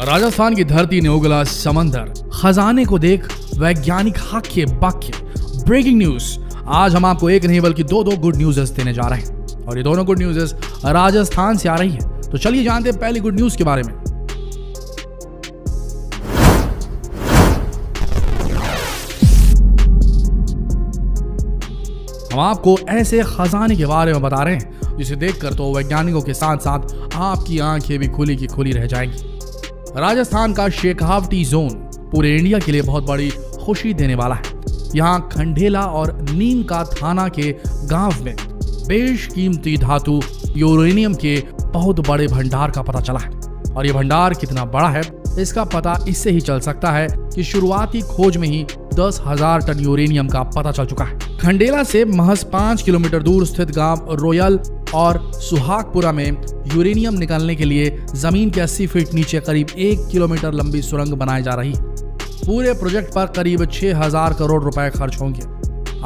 राजस्थान की धरती ने उगला समंदर, खजाने को देख वैज्ञानिक हक्के बक्के। ब्रेकिंग न्यूज, आज हम आपको एक नहीं बल्कि दो गुड न्यूज़ देने जा रहे हैं और ये दोनों गुड न्यूज़ राजस्थान से आ रही हैं। तो चलिए जानते हैं पहली गुड न्यूज के बारे में। हम आपको ऐसे खजाने के बारे में बता रहे हैं जिसे देखकर तो वैज्ञानिकों के साथ साथ आपकी आंखें भी खुली की खुली रह जाएंगी। राजस्थान का शेखावटी जोन पूरे इंडिया के लिए बहुत बड़ी खुशी देने वाला है। यहाँ खंडेला और नीम का थाना के गांव में बेशकीमती धातु यूरेनियम के बहुत बड़े भंडार का पता चला है और ये भंडार कितना बड़ा है इसका पता इससे ही चल सकता है कि शुरुआती खोज में ही 10,000 टन यूरेनियम का पता चल चुका है। खंडेला से महज 5 किलोमीटर दूर स्थित गांव रोयल और सुहागपुरा में यूरेनियम निकालने के लिए जमीन के 80 फीट नीचे करीब 1 किलोमीटर लंबी सुरंग बनाई जा रही है। पूरे प्रोजेक्ट पर करीब 6,000 करोड़ रुपए खर्च होंगे।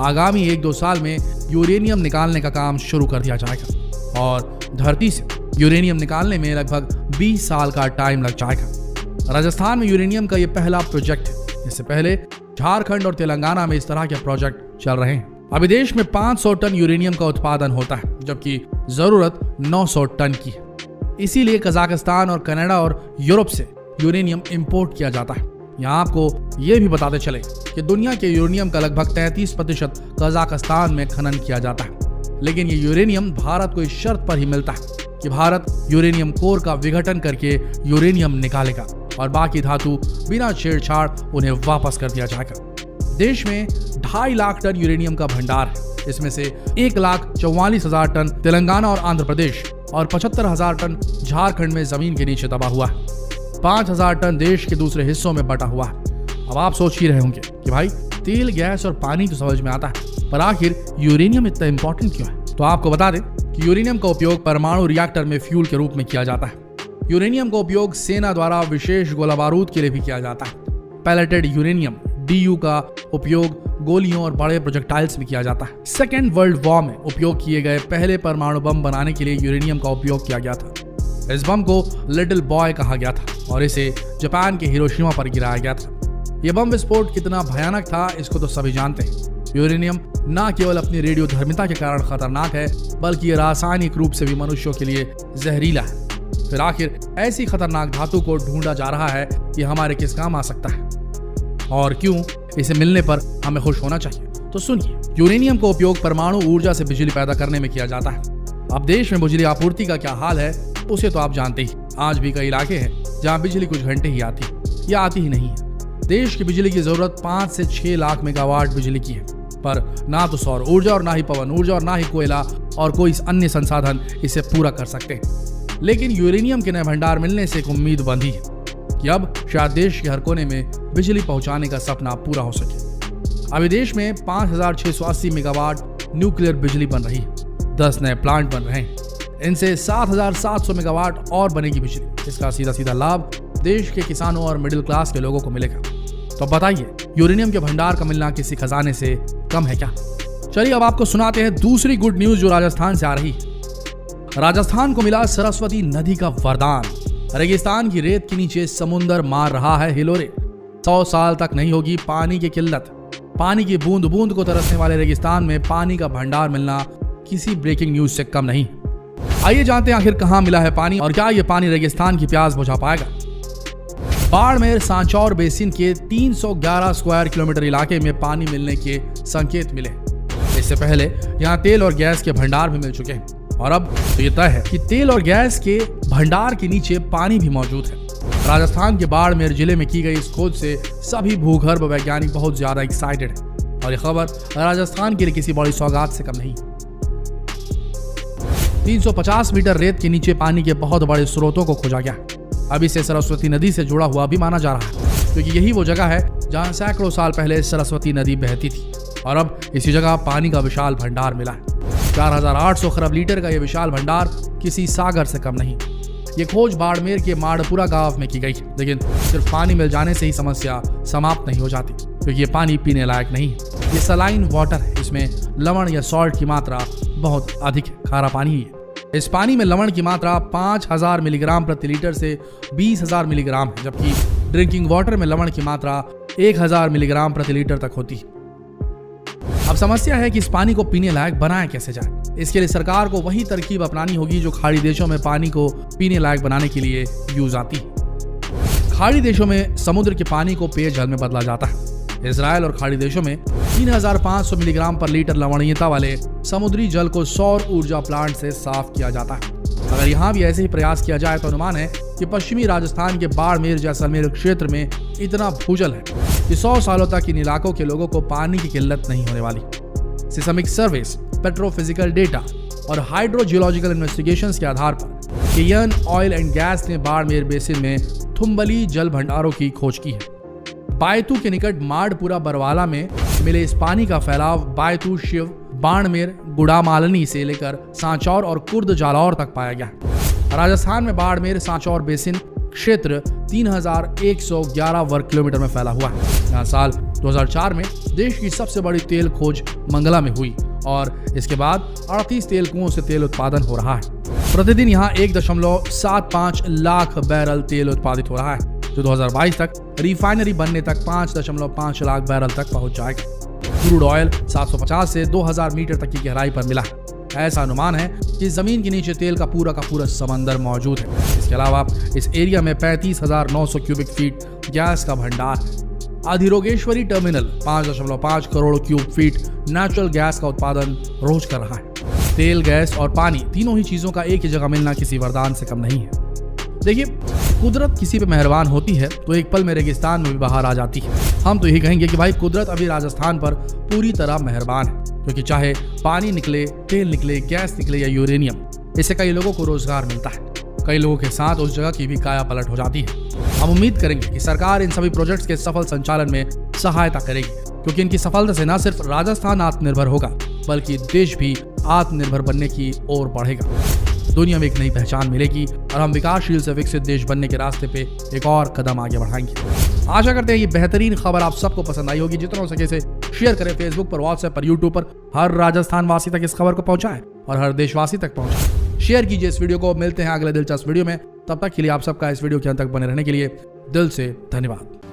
आगामी 1-2 साल में यूरेनियम निकालने का काम शुरू कर दिया जाएगा और धरती से यूरेनियम निकालने में लगभग 20 साल का टाइम लग जाएगा। राजस्थान में यूरेनियम का ये पहला प्रोजेक्ट है। इससे पहले झारखंड और तेलंगाना में इस तरह के प्रोजेक्ट चल रहे हैं। अभी देश में 500 टन यूरेनियम का उत्पादन होता है जबकि जरूरत 900 टन की है। इसीलिए कजाकिस्तान और कनाडा और यूरोप से यूरेनियम इंपोर्ट किया जाता है। यहाँ आपको ये भी बताते चले कि दुनिया के यूरेनियम का लगभग 33% कजाकिस्तान में खनन किया जाता है, लेकिन ये यूरेनियम भारत को इस शर्त पर ही मिलता है कि भारत यूरेनियम कोर का विघटन करके यूरेनियम निकालेगा और बाकी धातु बिना छेड़छाड़ उन्हें वापस कर दिया जाएगा। देश में 2.5 लाख टन यूरेनियम का भंडार है। इसमें से 1,44,000 टन तेलंगाना और आंध्र प्रदेश और 75,000 टन झारखंड में जमीन के नीचे दबा हुआ है। 5,000 टन देश के दूसरे हिस्सों में बटा हुआ है। अब आप सोच ही रहे होंगे कि भाई तेल, गैस और पानी तो समझ में आता है, पर आखिर यूरेनियम इतना इंपॉर्टेंट क्यों है? तो आपको बता दें कि यूरेनियम का उपयोग परमाणु रिएक्टर में फ्यूल के रूप में किया जाता है। यूरेनियम का उपयोग सेना द्वारा विशेष गोला बारूद के लिए भी किया जाता है। पैलेटेड यूरेनियम DU का उपयोग गोलियों और बड़े प्रोजेक्टाइल्स में किया जाता है। सेकेंड वर्ल्ड वॉर में उपयोग किए गए पहले परमाणु बम बनाने के लिए यूरेनियम का उपयोग किया गया था। इस बम को लिटिल बॉय कहा गया था और इसे जापान के हिरोशिमा पर गिराया गया था। यह बम विस्फोट कितना भयानक था इसको तो सभी जानते हैं। यूरेनियम न केवल अपनी रेडियोधर्मिता के कारण खतरनाक है बल्कि ये रासायनिक रूप से भी मनुष्यों के लिए जहरीला है। फिर आखिर ऐसी खतरनाक धातु को ढूंढा जा रहा है कि हमारे किस काम आ सकता है और क्यों इसे मिलने पर हमें खुश होना चाहिए? तो सुनिए, यूरेनियम का उपयोग परमाणु ऊर्जा से बिजली पैदा करने में किया जाता है। अब देश में बिजली आपूर्ति का क्या हाल है उसे तो आप जानते ही। आज भी कई इलाके हैं जहां बिजली कुछ घंटे ही आती है या आती ही नहीं है। देश की बिजली की जरूरत 5 से 6 लाख मेगावाट बिजली की है, पर ना तो सौर ऊर्जा और ना ही पवन ऊर्जा और ना ही कोयला और कोई अन्य संसाधन इसे पूरा कर सकते हैं। लेकिन यूरेनियम के नए भंडार मिलने से एक उम्मीद बंधी है कि अब शायद देश के हर कोने में बिजली पहुंचाने का सपना पूरा हो सके। अभी देश में 5,680 मेगावाट न्यूक्लियर बिजली बन रही है। 10 नए प्लांट बन रहे हैं। इनसे 7,700 मेगावाट और बनेगी बिजली। इसका सीधा लाभ देश के किसानों और मिडिल क्लास के लोगों को मिलेगा। तो बताइए, यूरेनियम के भंडार का मिलना किसी खजाने से कम है क्या? चलिए अब आपको सुनाते हैं दूसरी गुड न्यूज जो राजस्थान से आ रही है। राजस्थान को मिला सरस्वती नदी का वरदान। रेगिस्तान की रेत के नीचे समुंदर मार रहा है हिलोरे। 100 साल तक नहीं होगी पानी की किल्लत। पानी की बूंद बूंद को तरसने वाले रेगिस्तान में पानी का भंडार मिलना किसी ब्रेकिंग न्यूज से कम नहीं। आइए जानते हैं आखिर कहां मिला है पानी और क्या ये पानी रेगिस्तान की प्यास बुझा पाएगा। बाड़मेर सांचौर बेसिन के 311 स्क्वायर किलोमीटर इलाके में पानी मिलने के संकेत मिले। इससे पहले यहाँ तेल और गैस के भंडार भी मिल चुके हैं और अब तो ये तय है कि तेल और गैस के भंडार के नीचे पानी भी मौजूद है। राजस्थान के बाड़मेर जिले में की गई इस खोज से सभी भूगर्भ वैज्ञानिक बहुत ज्यादा एक्साइटेड हैं और ये खबर राजस्थान के लिए किसी बड़ी सौगात से कम नहीं। 350 मीटर रेत के नीचे पानी के बहुत बड़े स्रोतों को खोजा गया। अब इसे सरस्वती नदी से जुड़ा हुआ भी माना जा रहा है क्योंकि यही वो जगह है जहां सैकड़ों साल पहले सरस्वती नदी बहती थी और अब इसी जगह पानी का विशाल भंडार मिला है। 4,800 खरब लीटर का यह विशाल भंडार किसी सागर से कम नहीं। ये खोज बाड़मेर के माड़पुरा गांव में की गई, लेकिन सिर्फ पानी मिल जाने से ही समस्या समाप्त नहीं हो जाती, क्योंकि ये पानी पीने लायक नहीं है। ये सलाइन वाटर है, इसमें लवण या सॉल्ट की मात्रा बहुत अधिक है, खारा पानी है। इस पानी में लवण की मात्रा 5000 मिलीग्राम प्रति लीटर से 20,000 मिलीग्राम है, जबकि ड्रिंकिंग वाटर में लवण की मात्रा 1000 मिलीग्राम प्रति लीटर तक होती है। अब समस्या है कि इस पानी को पीने लायक बनाया कैसे जाए। इसके लिए सरकार को वही तरकीब अपनानी होगी जो खाड़ी देशों में पानी को पीने लायक बनाने के लिए यूज आती है। खाड़ी देशों में समुद्र के पानी को पेयजल में बदला जाता है। इजराइल और खाड़ी देशों में 3500 मिलीग्राम पर लीटर लवणीयता वाले समुद्री जल को सौर ऊर्जा प्लांट से साफ किया जाता है। अगर यहाँ भी ऐसे ही प्रयास किया जाए तो अनुमान है कि पश्चिमी राजस्थान के बाड़मेर जैसलमेर क्षेत्र में इतना भूजल है कि 100 सालों तक इन इलाकों के लोगों को पानी की किल्लत नहीं होने वाली। सिस्मिक सर्विस, पेट्रोफिजिकल डेटा और हाइड्रोजियोलॉजिकल इन्वेस्टिगेशंस के आधार पर केयन ऑयल एंड गैस ने बाड़मेर बेसिन में थुम्बली जल भंडारों की खोज की है। बायतू के निकट माड़पुरा बरवाला में मिले इस पानी का फैलाव बायतू, शिव, बाड़मेर, गुड़ामालनी से लेकर सांचौर और कुर्द जालौर तक पाया गया। राजस्थान में बाड़मेर सांचौर बेसिन क्षेत्र 3111 वर्ग किलोमीटर में फैला हुआ है। यहाँ साल 2004 में देश की सबसे बड़ी तेल खोज मंगला में हुई और इसके बाद 38 तेल कुओं से तेल उत्पादन हो रहा है। प्रतिदिन यहाँ 1.75 लाख बैरल तेल उत्पादित हो रहा है, जो 2022 तक रिफाइनरी बनने तक 5.5 लाख बैरल तक पहुंच जाएगा। क्रूड ऑयल 750 से 2000 मीटर तक की गहराई पर मिला है। ऐसा अनुमान है कि जमीन के नीचे तेल का पूरा समंदर मौजूद है। इसके अलावा इस एरिया में 35,900 क्यूबिक फीट गैस का भंडार है। अधिरोगेश्वरी terminal 5.5 crore cube feet natural gas का उत्पादन रोज कर रहा है। तेल, गैस और पानी तीनों ही चीजों का एक ही जगह मिलना किसी वरदान से कम नहीं है। देखिए, कुदरत किसी पे मेहरबान होती है तो एक पल में रेगिस्तान में भी बाहर आ जाती है। हम तो यही कहेंगे कि भाई कुदरत अभी राजस्थान पर पूरी तरह मेहरबान है, क्योंकि चाहे पानी निकले, तेल निकले, गैस निकले या यूरेनियम, इससे कई लोगों को रोजगार मिलता है। कई लोगों के साथ उस जगह की भी काया पलट हो जाती है। हम उम्मीद करेंगे कि सरकार इन सभी प्रोजेक्ट्स के सफल संचालन में सहायता करेगी, क्योंकि इनकी सफलता से न सिर्फ राजस्थान आत्मनिर्भर होगा बल्कि देश भी आत्मनिर्भर बनने की ओर बढ़ेगा। दुनिया में एक नई पहचान मिलेगी और हम विकासशील से विकसित देश बनने के रास्ते पे एक और कदम आगे बढ़ाएंगे। आशा करते हैं ये बेहतरीन खबर आप सबको पसंद आई होगी। जितना हो सके इसे शेयर करें, फेसबुक पर, व्हाट्सएप पर, यूट्यूब पर। हर राजस्थान वासी तक इस खबर को पहुंचाएं और हर देशवासी तक पहुंचाएं। शेयर कीजिए इस वीडियो को। मिलते हैं अगले दिलचस्प वीडियो में। तब तक के लिए आप सबका इस वीडियो के अंत तक बने रहने के लिए दिल से धन्यवाद।